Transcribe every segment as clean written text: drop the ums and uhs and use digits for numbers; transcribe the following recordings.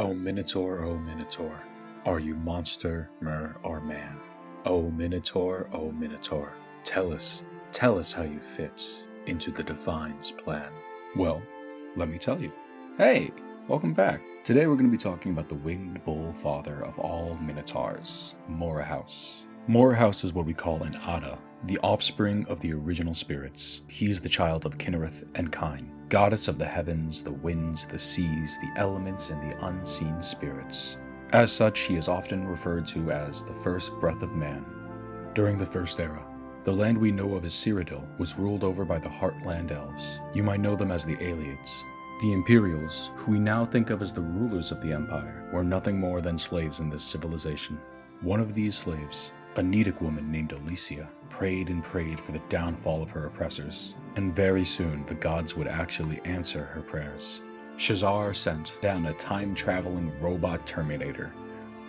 O Minotaur, are you monster, mer, or man? O Minotaur, tell us how you fit into the Divine's plan. Well, let me tell you. Hey, welcome back. Today we're going to be talking about the winged bull father of all Minotaurs, Morihaus. Morihaus is what we call an Ada, the offspring of the original spirits. He is the child of Kinnereth and Kine, goddess of the heavens, the winds, the seas, the elements, and the unseen spirits. As such, he is often referred to as the first breath of man. During the First Era, the land we know of as Cyrodiil was ruled over by the Heartland Elves. You might know them as the Ayleids. The Imperials, who we now think of as the rulers of the Empire, were nothing more than slaves in this civilization. One of these slaves, a Nedic woman named Alicia, prayed and prayed for the downfall of her oppressors, and very soon the gods would actually answer her prayers. Shazar sent down a time-traveling robot Terminator,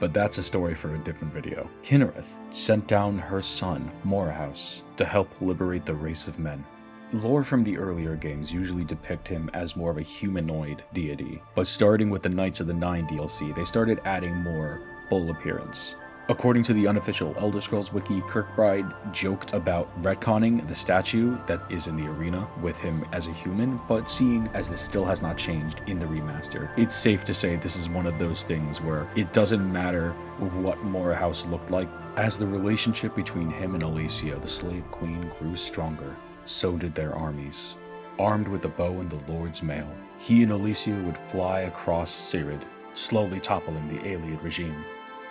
but that's a story for a different video. Kinnereth sent down her son, Morihaus, to help liberate the race of men. Lore from the earlier games usually depict him as more of a humanoid deity, but starting with the Knights of the Nine DLC, they started adding more bull appearance. According to the unofficial Elder Scrolls wiki, Kirkbride joked about retconning the statue that is in the arena with him as a human, but seeing as this still has not changed in the remaster, it's safe to say this is one of those things where it doesn't matter what Morihaus looked like. As the relationship between him and Alicia, the slave queen, grew stronger, so did their armies. Armed with the bow and the Lord's mail, he and Alicia would fly across Cyrodiil, slowly toppling the Ayleid regime.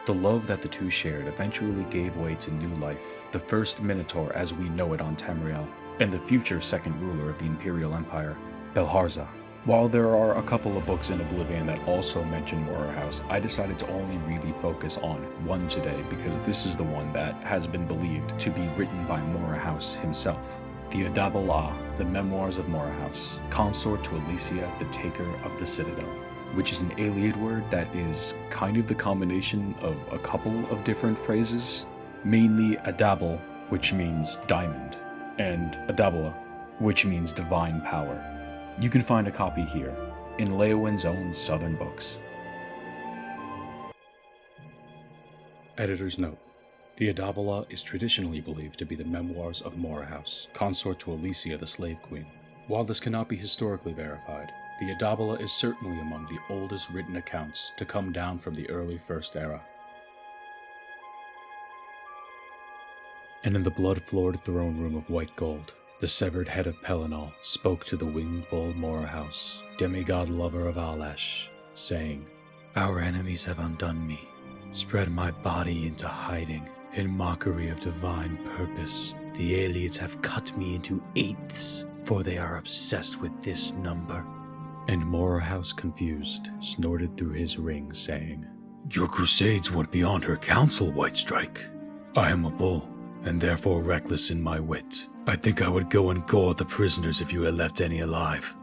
The love that the two shared eventually gave way to new life, the first Minotaur as we know it on Tamriel, and the future second ruler of the Imperial Empire, Belharza. While there are a couple of books in Oblivion that also mention Morihaus, I decided to only really focus on one today because this is the one that has been believed to be written by Morihaus himself. The Adabal-a, the Memoirs of Morihaus, consort to Alicia, the Taker of the Citadel, which is an Ayleid word that is kind of the combination of a couple of different phrases, mainly Adabal, which means diamond, and Adabal-a, which means divine power. You can find a copy here, in Leowin's own Southern Books. Editor's note. The Adabal-a is traditionally believed to be the Memoirs of Morihaus, consort to Alicia the Slave Queen. While this cannot be historically verified, the Adabal-a is certainly among the oldest written accounts to come down from the early First Era. And in the blood-floored throne room of white gold, the severed head of Pelennor spoke to the winged bull Morihaus, demigod lover of Alash, saying, "Our enemies have undone me, spread my body into hiding. In mockery of divine purpose, the Ayleids have cut me into eighths, for they are obsessed with this number." And Morihaus, confused, snorted through his ring, saying, "Your crusades went beyond her counsel, Whitestrike. I am a bull, and therefore reckless in my wit. I think I would go and gore the prisoners if you had left any alive.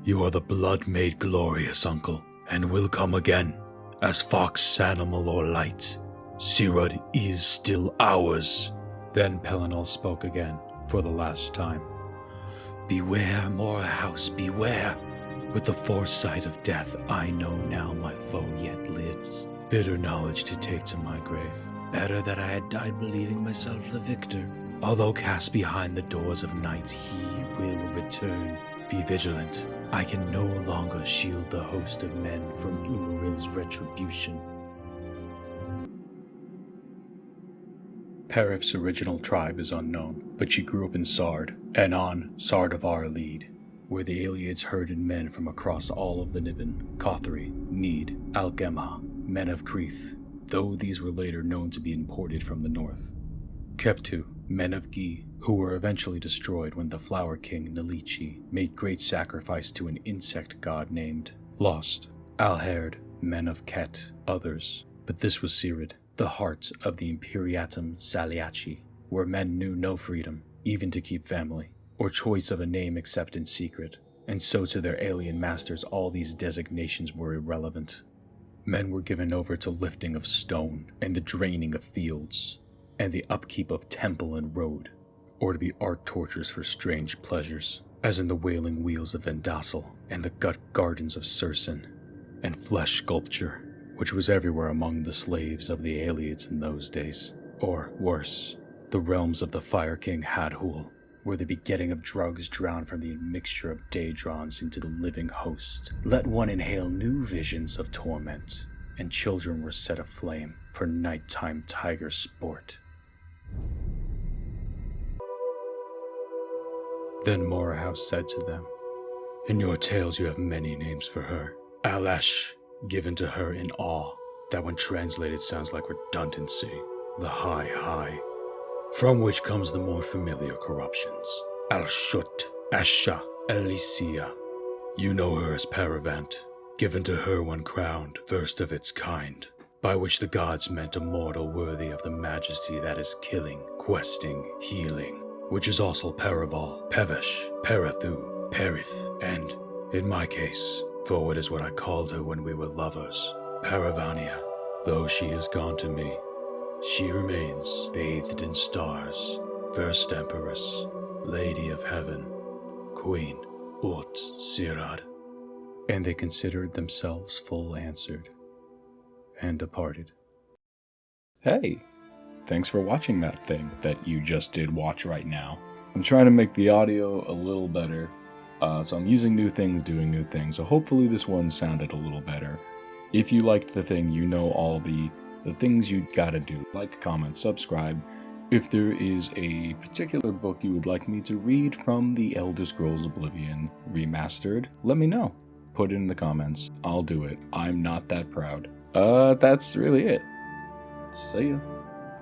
You are the blood made glorious, uncle, and will come again, as fox, animal, or light. Cyrodiil is still ours." Then Pelennor spoke again, for the last time. "Beware, Morihaus, beware. With the foresight of death, I know now my foe yet lives. Bitter knowledge to take to my grave. Better that I had died believing myself the victor. Although cast behind the doors of night, he will return. Be vigilant. I can no longer shield the host of men from Umaril's retribution." Perif's original tribe is unknown, but she grew up in Sard, and on Sardavar-Lead, where the Ayleids herded men from across all of the Niben, Cothri, Need, Algemha, men of Creeth, though these were later known to be imported from the north. Keptu, men of Gi, who were eventually destroyed when the Flower King Nalichi made great sacrifice to an insect god named Lost. Alherd, men of Ket, others, but this was Cyrodiil, the heart of the Imperiatum Saliaci, where men knew no freedom, even to keep family, or choice of a name except in secret, and so to their alien masters all these designations were irrelevant. Men were given over to lifting of stone, and the draining of fields, and the upkeep of temple and road, or to be art tortures for strange pleasures, as in the wailing wheels of Vendassel, and the gut gardens of Sursen, and flesh sculpture, which was everywhere among the slaves of the Aelids in those days. Or, worse, the realms of the Fire King Hadhul, where the begetting of drugs drowned from the admixture of daedrons into the living host. Let one inhale new visions of torment, and children were set aflame for nighttime tiger sport. Then Morihaus said to them, "In your tales you have many names for her. Alash, given to her in awe, that when translated sounds like redundancy. The high, from which comes the more familiar corruptions. Al-Shut, Asha, Elysia. You know her as Paravant, given to her when crowned, first of its kind, by which the gods meant a mortal worthy of the majesty that is killing, questing, healing, which is also Paraval, Pevesh, Parathu, Perith, and, in my case, for it is what I called her when we were lovers, Paravania. Though she is gone to me, she remains bathed in stars, first empress, lady of heaven, queen, Ut Sirad." And they considered themselves full answered, and departed. Hey, thanks for watching that thing that you just did watch right now. I'm trying to make the audio a little better, so I'm using new things, doing new things, so hopefully this one sounded a little better. If you liked the thing, you know all the things you gotta do. Like, comment, subscribe. If there is a particular book you would like me to read from the Elder Scrolls Oblivion Remastered, let me know. Put it in the comments. I'll do it. I'm not that proud. That's really it. See ya.